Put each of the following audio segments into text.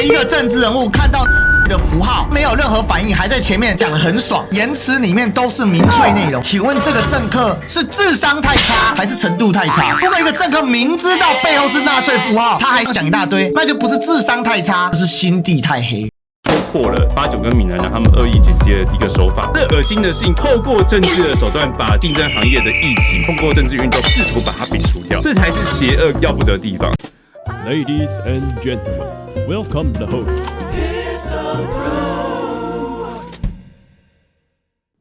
果一个政治人物看到的符号没有任何反应，还在前面讲得很爽，言辞里面都是民粹内容，请问这个政客是智商太差还是程度太差？如果一个政客明知道背后是纳粹符号，他还讲一大堆，那就不是智商太差，是心地太黑。戳破了八九跟闽南让他们恶意剪接的一个手法。最恶心的事情，透过政治的手段把竞争行业的疫情，通过政治运动试图把它摒除掉，这才是邪恶要不得的地方。Ladies and gentlemen, welcome the host.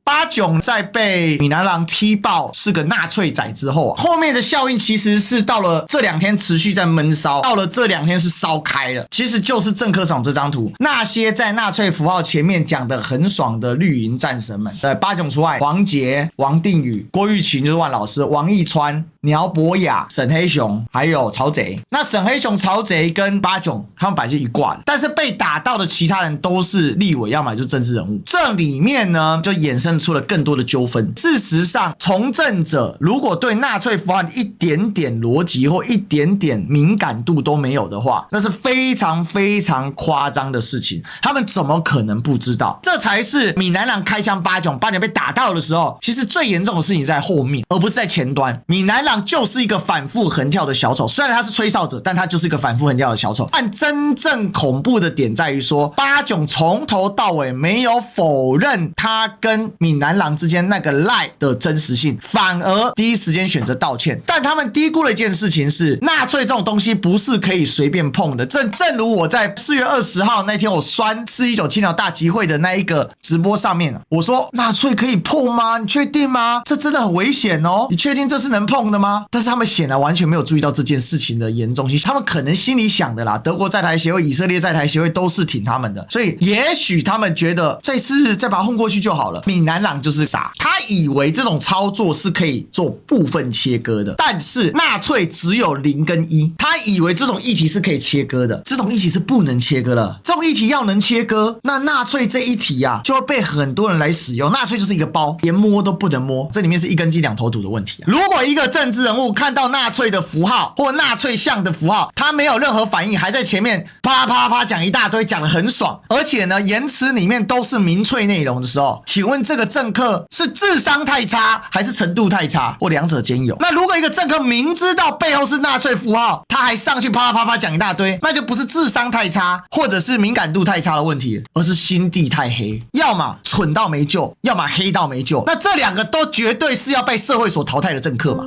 八炯在被闽南郎踢爆是个纳粹仔之后，后面的效应其实是到了这2天持续在闷烧，到了这2天是烧开了。其实就是政客场这张图，那些在纳粹符号前面讲得很爽的绿营战神们，对，八炯除外，黄捷、王定宇、郭玉琴就是万老师、王义川、苗博雅、沈黑熊，还有曹贼。那沈黑熊、曹贼跟八炯他们本来就一挂的，但是被打到的其他人都是立委，要么就是政治人物。这里面呢，就衍生出了更多的纠纷。事实上，从政者如果对纳粹符号一点点逻辑或一点点敏感度都没有的话，那是非常非常夸张的事情。他们怎么可能不知道？这才是闽南郎开枪八炯被打到的时候，其实最严重的事情在后面，而不是在前端。闽南郎就是一个反复横跳的小丑，虽然他是吹哨者，但他就是一个反复横跳的小丑。但真正恐怖的点在于说，八炯从头到尾没有否认他跟闽南郎之间那个赖的真实性，反而第一时间选择道歉。但他们低估了一件事情是，纳粹这种东西不是可以随便碰的。正如我在4月20号那天我酸419青鸟大集会的那一个直播上面，我说纳粹可以碰吗？你确定吗？这真的很危险哦，你确定这是能碰的吗？但是他们显然完全没有注意到这件事情的严重性，他们可能心里想的啦，德国在台协会、以色列在台协会都是挺他们的，所以也许他们觉得这次再把它混过去就好了。闽南郎就是傻，他以为这种操作是可以做部分切割的，但是纳粹只有0跟1，他以为这种议题是可以切割的，这种议题是不能切割的。这种议题要能切割，那纳粹这一题啊就会被很多人来使用。纳粹就是一个包，连摸都不能摸，这里面是一根筋2头土的问题啊。如果一个政治人物看到纳粹的符号或纳粹像的符号，他没有任何反应，还在前面啪啪啪讲一大堆，讲得很爽，而且呢言辞里面都是民粹内容的时候，请问这个政客是智商太差还是程度太差，或两者兼有？那如果一个政客明知道背后是纳粹符号，他还上去啪啪啪讲一大堆，那就不是智商太差或者是敏感度太差的问题，而是心地太黑，要么蠢到没救，要么黑到没救。那这2个都绝对是要被社会所淘汰的政客嘛。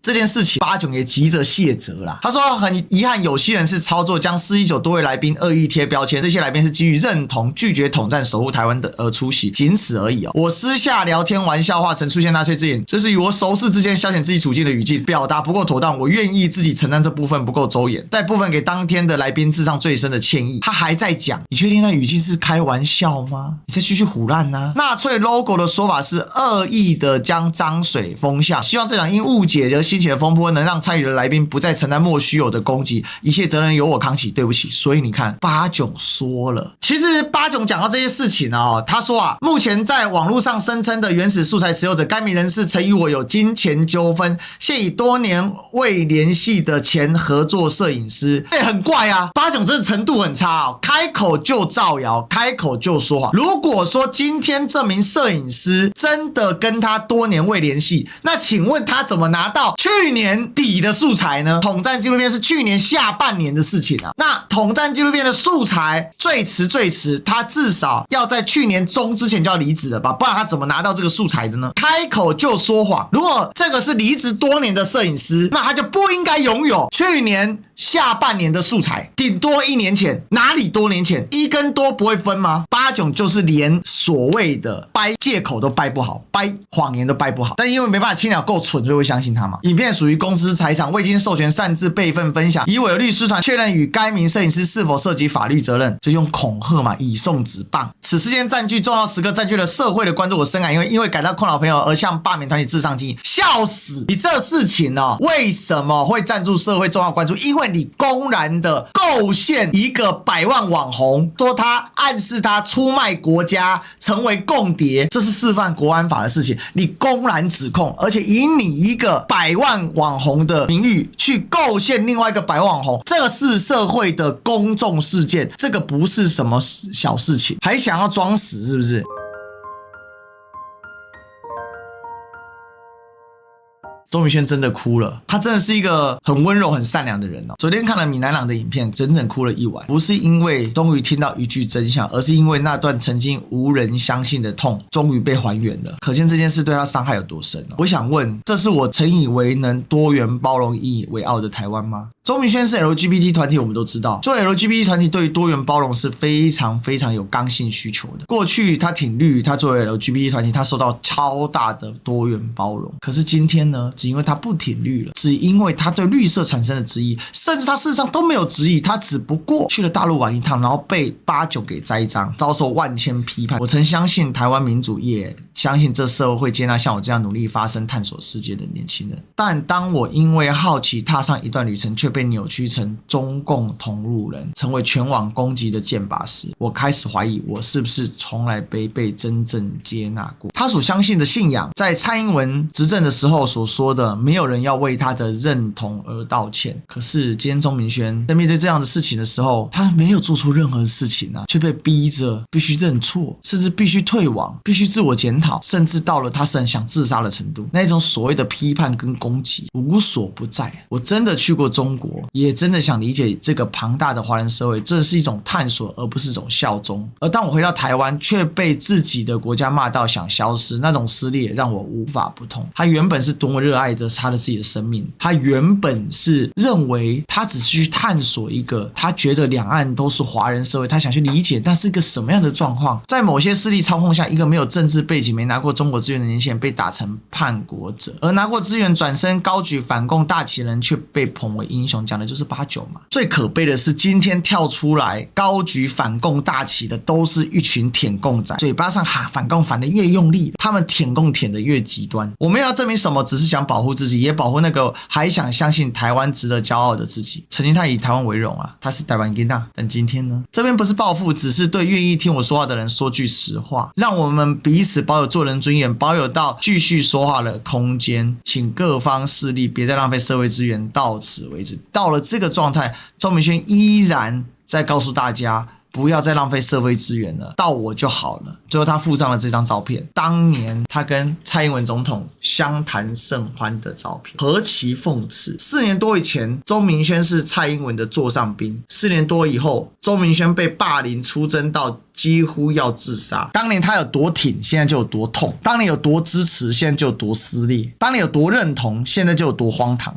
这件事情八炯也急着卸责啦，他说很遗憾，有些人是操作将419多位来宾恶意贴标签，这些来宾是基于认同拒绝统战守护台湾的而出席，仅此而已哦。我私下聊天玩笑话曾出现纳粹字眼，这是与我熟识之间消遣自己处境的语境，表达不够妥当，我愿意自己承担这部分不够周延，在部分给当天的来宾致上最深的歉意。他还在讲，你确定那语境是开玩笑吗？你再继续唬烂啊。纳粹 logo 的说法是恶意的将脏水风向，希望这场因误解而兴起的风波能让参与的来宾不再承担莫须有的攻击，一切责任由我扛起，对不起。所以你看，八炯说了，其实八炯讲到这些事情啊，他说啊，目前在网络上声称的原始素材持有者，该名人士曾与我有金钱纠纷，现已多年未联系的前合作摄影师，很怪啊，八炯真的程度很差啊，开口就造谣，开口就说谎。如果说今天这名摄影师真的跟他多年未联系，那请问他怎么拿到去年底的素材呢？统战纪录片是去年下半年的事情啊。那统战纪录片的素材最迟，他至少要在去年中之前就要离职了吧？不然他怎么拿到这个素材的呢？开口就说谎。如果这个是离职多年的摄影师，那他就不应该拥有去年下半年的素材，顶多1年前，哪里多年前？1跟多不会分吗？八炯就是连所谓的掰借口都掰不好，掰谎言都掰不好，但因为没办法青鸟够蠢，所以会相信他嘛。影片属于公司财产，未经授权擅自备份分享，已委律师团确认与该名摄影师是否涉及法律责任，就用恐吓嘛，以送纸棒。此事件占据重要时刻，占据了社会的关注。我深感因为感到困扰朋友而向罢免团体致上敬意。笑死！你这事情呢、为什么会占据社会重要关注？因为你公然的构陷一个100万网红，说他暗示他出卖国家，成为共谍，这是示范国安法的事情。你公然指控，而且以你一个100万网红的名誉去构陷另外一个100万网红，这个是社会的公众事件，这个不是什么小事情，还想要装死是不是？周明轩真的哭了，他真的是一个很温柔很善良的人哦。昨天看了闽南郎的影片，整整哭了一晚，不是因为终于听到一句真相，而是因为那段曾经无人相信的痛终于被还原了，可见这件事对他伤害有多深哦。我想问，这是我曾以为能多元包容引以为傲的台湾吗？周明轩是 LGBT 团体，我们都知道，做 LGBT 团体对于多元包容是非常非常有刚性需求的。过去他挺绿，他作为 LGBT 团体，他受到超大的多元包容。可是今天呢，只因为他不挺绿了，只因为他对绿色产生了质疑，甚至他事实上都没有质疑，他只不过去了大陆玩一趟，然后被89给栽赃，遭受万千批判。我曾相信台湾民主，也相信这社会会接纳像我这样努力发声、探索世界的年轻人。但当我因为好奇踏上一段旅程，却被扭曲成中共同路人，成为全网攻击的箭靶时，我开始怀疑我是不是从来没被真正接纳过。他所相信的信仰，在蔡英文执政的时候所说的没有人要为他的认同而道歉。可是今天钟明轩在面对这样的事情的时候，他没有做出任何事情啊，却被逼着必须认错，甚至必须退网，必须自我检讨，甚至到了他是很想自杀的程度。那种所谓的批判跟攻击无所不在。我真的去过中国，也真的想理解这个庞大的华人社会，这是一种探索而不是一种效忠。而当我回到台湾，却被自己的国家骂到想消失，那种撕裂让我无法不痛。他原本是多么热爱着他的自己的生命，他原本是认为他只是去探索一个他觉得两岸都是华人社会，他想去理解那是一个什么样的状况。在某些势力操控下，一个没有政治背景、没拿过中国资源的年轻人被打成叛国者，而拿过资源转身高举反共大旗的人却被捧为英雄，讲的就是89嘛。最可悲的是，今天跳出来高举反共大旗的都是一群舔共仔，嘴巴上喊反共反的越用力，他们舔共舔的越极端。我们要证明什么？只是想保护自己，也保护那个还想相信台湾值得骄傲的自己。曾经他以台湾为荣啊，他是台湾囡仔，但今天呢？这边不是报复，只是对愿意听我说话的人说句实话，让我们彼此保有做人尊严，保有到继续说话的空间。请各方势力别再浪费社会资源，到此为止。到了这个状态，周明轩依然在告诉大家不要再浪费社会资源了，到我就好了。最后他附上了这张照片，当年他跟蔡英文总统相谈甚欢的照片，何其讽刺。4年多以前，周明轩是蔡英文的座上宾，4年多以后，周明轩被霸凌出征到几乎要自杀。当年他有多挺，现在就有多痛；当年有多支持，现在就有多撕裂；当年有多认同，现在就有多荒唐。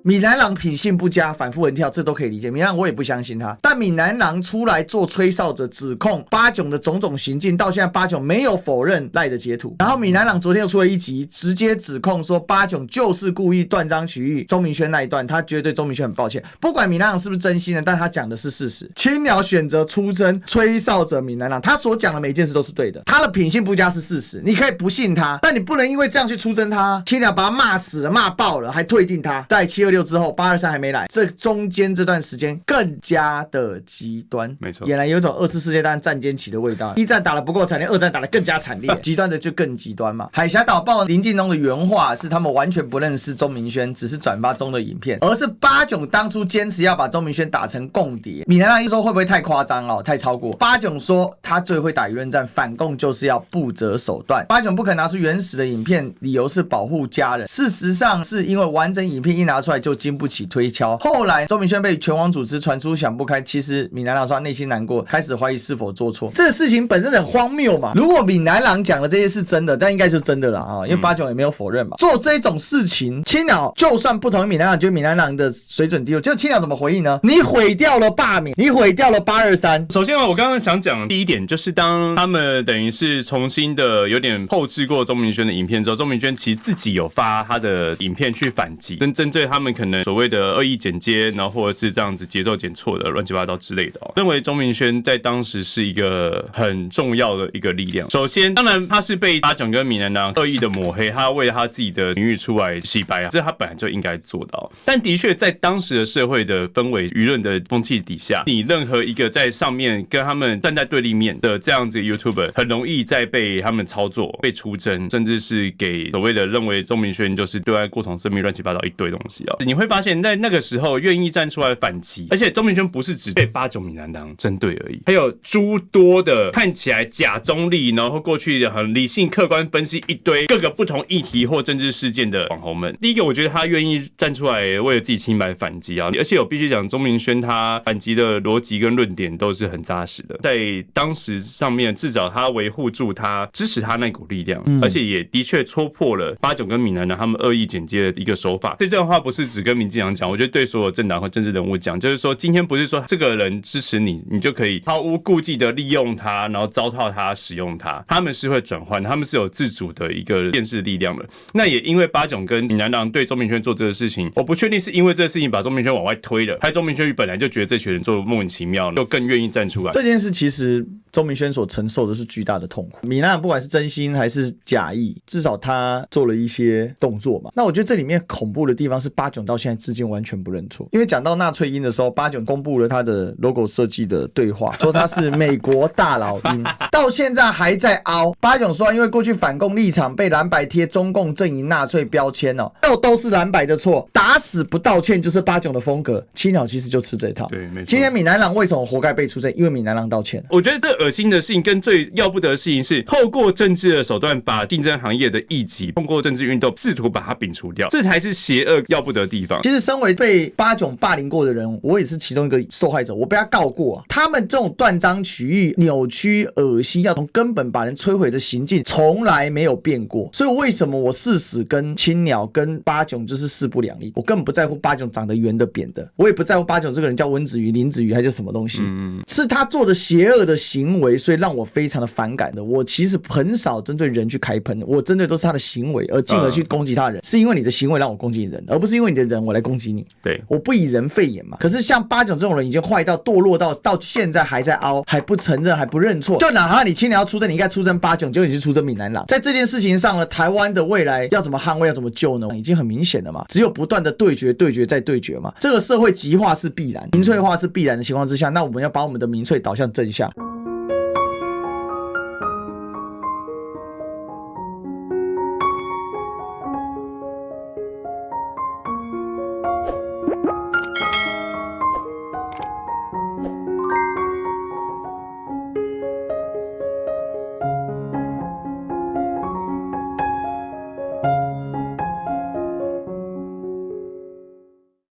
闽南郎品性不佳，反复横跳，这都可以理解。闽南郎我也不相信他，但闽南郎出来做吹哨者，指控八炯的种种行径，到现在八炯没有否认赖的截图。然后闽南郎昨天又出了一集，直接指控说八炯就是故意断章取义钟明轩那一段，他觉得对钟明轩很抱歉。不管闽南郎是不是真心的，但他讲的是事实。青鸟选择出征吹哨者闽南郎，他所讲的每一件事都是对的，他的品性不佳是事实，你可以不信他，但你不能因为这样去出征他。青鸟把他骂死了，骂爆了，还退订他。在726之后，823还没来，这中间这段时间更加的极端，没错，俨然有一种2次世界大战战间期的味道。1战打得不够惨烈，2战打得更加惨烈，极端的就更极端嘛。海峡岛报林进东的原话是，他们完全不认识钟明轩，只是转发中的影片，而是八炯当初坚持要把钟明轩打成共谍。闽南郎一说会不会太夸张哦，太超过？八炯说他最会打舆论战，反共就是要不择手段。八炯不肯拿出原始的影片，理由是保护家人，事实上是因为完整影片一拿出来就经不起推敲。后来周明轩被全网组织传出想不开，其实闽南郎说他内心难过，开始怀疑是否做错。这个事情本身很荒谬嘛，如果闽南郎讲的这些是真的，但应该是真的啦啊，因为八炯也没有否认嘛。做这种事情，青鸟就算不同意闽南郎，觉得闽南郎的水准低落，就青鸟怎么回应呢？你毁掉了罢免，你毁掉了823。首先我刚刚想讲的第一点，就是当他们等于是重新的有点后置过钟明轩的影片之后，钟明轩其实自己有发他的影片去反击，针对他们们可能所谓的恶意剪接，然后或者是这样子节奏剪错的乱七八糟之类的认为钟明轩在当时是一个很重要的一个力量。首先，当然他是被八炯跟闽南郎恶意的抹黑，他为了他自己的名誉出来洗白这他本来就应该做到。但的确在当时的社会的氛围、舆论的风气底下，你任何一个在上面跟他们站在对立面的这样子 YouTuber， 很容易在被他们操作、被出征，甚至是给所谓的认为钟明轩就是对外过场声明乱七八糟一堆东西你会发现在那个时候愿意站出来反击，而且钟明轩不是只被八炯闽南郎针对而已，还有诸多的看起来假中立，然后过去很理性客观分析一堆各个不同议题或政治事件的网红们。第一个，我觉得他愿意站出来为了自己清白反击而且我必须讲钟明轩他反击的逻辑跟论点都是很扎实的，在当时上面至少他维护住他支持他那股力量，而且也的确戳破了八炯跟闽南郎他们恶意剪接的一个手法。这段话不是只跟民进党讲，我觉得对所有政党和政治人物讲，就是说今天不是说这个人支持你，你就可以毫无顾忌的利用他，然后糟蹋他、使用他。他们是会转换，他们是有自主的一个辨识力量的。那也因为八炯跟闽南郎对钟明轩做这个事情，我不确定是因为这个事情把钟明轩往外推了，还是钟明轩本来就觉得这群人做莫名其妙，就更愿意站出来。这件事其实钟明轩所承受的是巨大的痛苦。闽南郎不管是真心还是假意，至少他做了一些动作嘛。那我觉得这里面恐怖的地方是八炯到现在至今完全不认错。因为讲到纳粹鹰的时候，八炯公布了他的 logo 设计的对话，说他是美国大老鹰，到现在还在凹。八炯说因为过去反共立场被蓝白贴中共阵营纳粹标签都是蓝白的错，打死不道歉就是八炯的风格。青鸟其实就吃这一套。对，没错。今天闽南郎为什么活该被出征？因为闽南郎道歉。我觉得最恶心的事情跟最要不得的事情是，透过政治的手段把竞争行业的异己，通过政治运动试图把它摒除掉，这才是邪恶要不得的地方。其实身为被八炯霸凌过的人，我也是其中一个受害者，我被他告过他们这种断章取义、扭曲、恶心，要从根本把人摧毁的行径，从来没有变过。所以为什么我誓死跟青鸟、跟八炯就是势不两立？我根本不在乎八炯长得圆的、扁的，我也不在乎八炯这个人叫温子瑜、林子瑜还是什么东西，是他做的邪恶的行为，所以让我非常的反感的。我其实很少针对人去开喷的，我针对都是他的行为，而进而去攻击他的人，是因为你的行为让我攻击人，而不是因为你的人我来攻击你。对，我不以人废言嘛。可是像八炯这种人已经坏到堕落到现在还在凹，还不承认，还不认错。就哪怕你青鸟要出征，你应该出征八炯，结果你是出征闽南郎。在这件事情上呢，台湾的未来要怎么捍卫，要怎么救呢？已经很明显了嘛，只有不断的对决、对决再对决嘛。这个社会极化是必然，民粹化是必然的情况之下，那我们要把我们的民粹导向正向。